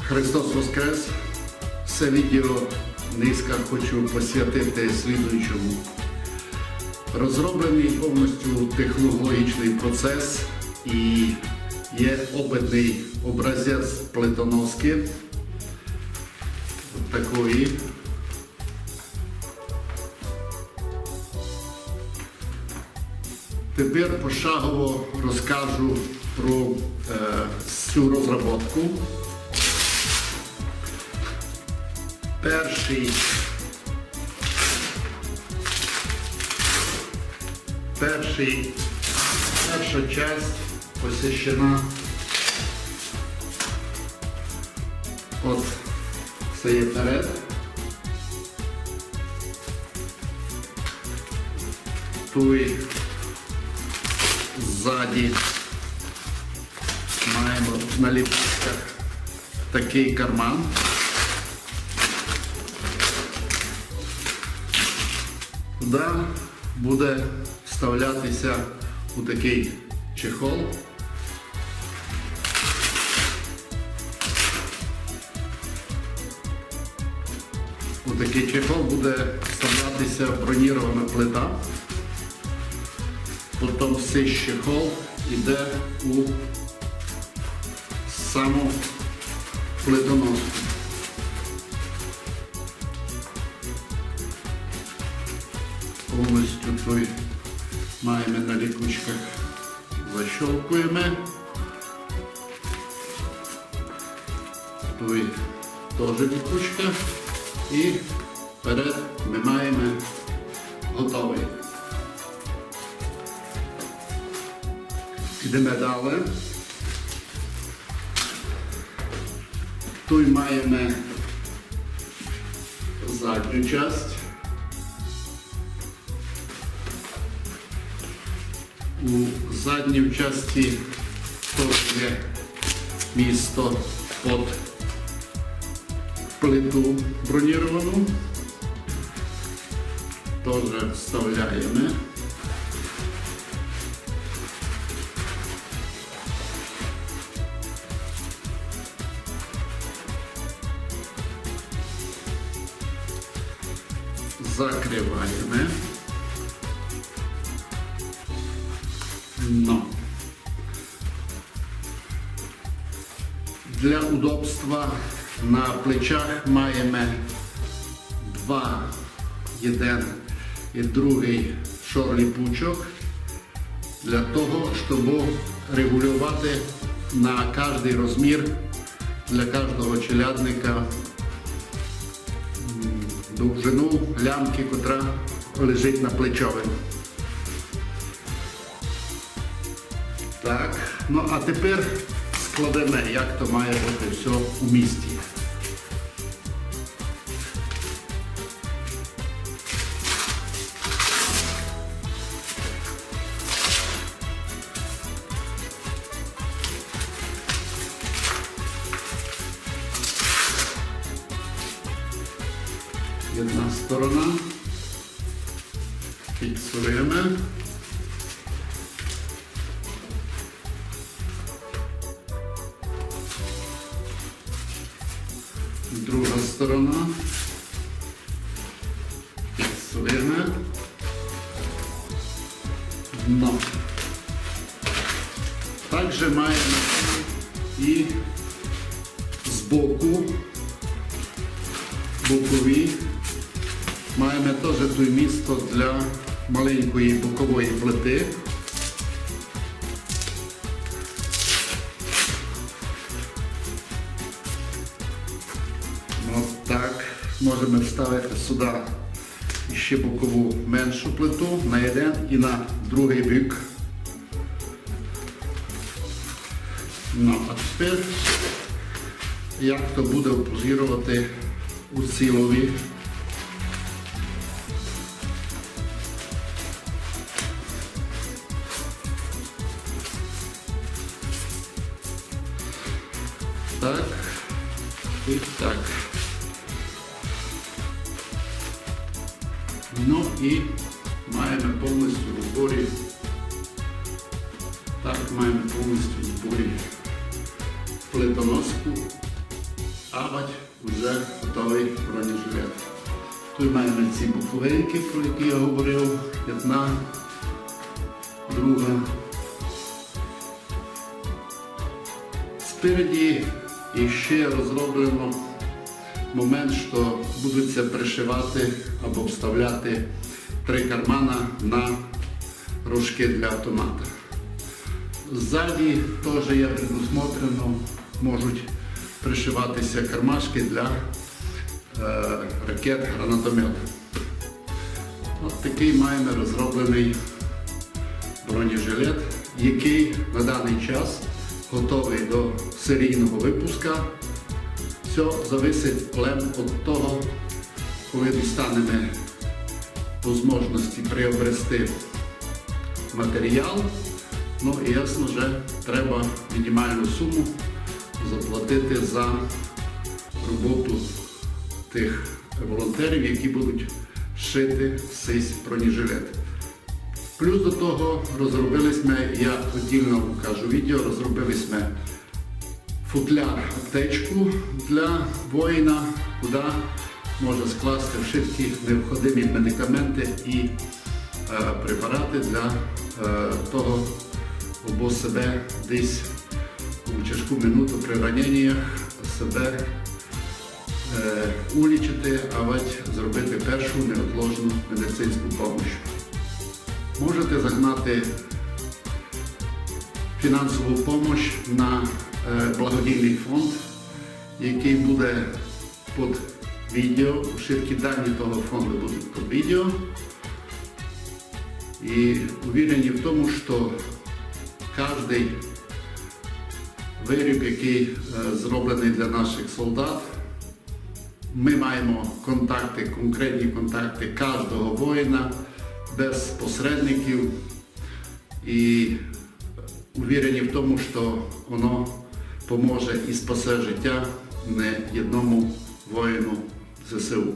Христос Воскрес! Це відео низько хочу посвятити слідуючому. Розроблений повністю технологічний процес і є опитний образець плитоноски. Такої. Тепер пошагово розкажу про цю розробку. Перша часть посвящена от це є перед. Тут ззаді маємо на ліпках такий карман. Туди буде вставлятися у такий чехол. У такий чехол буде вставлятися бронірована плита. Потім цей чехол йде у саму плитоноску. Повністю тут маємо на ліпучках, защелкуємо. Тут теж ліпучка. І вперед ми маємо готовий. Йдемо далі. Тут маємо задню частину. У задній частині теж є місце під плиту броніровану. Теж вставляємо. Закриваємо. Но. Для удобства на плечах маємо один і другий шор-ліпучок для того, щоб регулювати на кожний розмір для кожного челядника довжину лямки, котра лежить на плечові. Так, ну а тепер складемо, як то має бути все у місті. Одна сторона. Фіксуємо. Друга сторона. Фіксуємо. Дно. Також маємо і збоку, бокові. Маємо теж тут місце для маленької бокової плити. Ось так. Можемо вставити сюди ще бокову меншу плиту на один і на другий бік. Ну, а тепер як то буде позирувати у цілові. Так і так. Ну і маємо повністю в зборі. Так, маємо повністю в зборі плитоноску. Авать вже готовий бронежилет. Тут маємо ці буковинки, про які я говорив, одна, друга. Спереді ще розроблено момент, що будуться пришивати або вставляти 3 кармана на рожки для автомата. Ззаді теж є предусмотрено, можуть пришиватися кармашки для ракет гранатомет. От такий маємо розроблений бронежилет, який на даний час готовий до серійного випуска. Все зависить лише від того, коли достанемо можливості приобрести матеріал. Ну і ясно, що треба мінімальну суму заплатити за роботу тих волонтерів, які будуть шити цей бронежилет. Плюс до того розробили ми, я віддільно покажу відео, розробили ми футляр, аптечку для воїна, куди може скласти вшиткі необхідні медикаменти і препарати для того, або себе десь у тяжку минуту при раненнях себе улічити, або зробити першу неотложну медицинську допомогу. Можете загнати фінансову допомогу на благодійний фонд, який буде під відео. Ширкі дані того фонду будуть під відео. І уверені в тому, що кожен виріб, який зроблений для наших солдат, ми маємо контакти, конкретні контакти кожного воїна, без посередників. І уверені в тому, що воно поможе і спасе життя не одному воїну ЗСУ.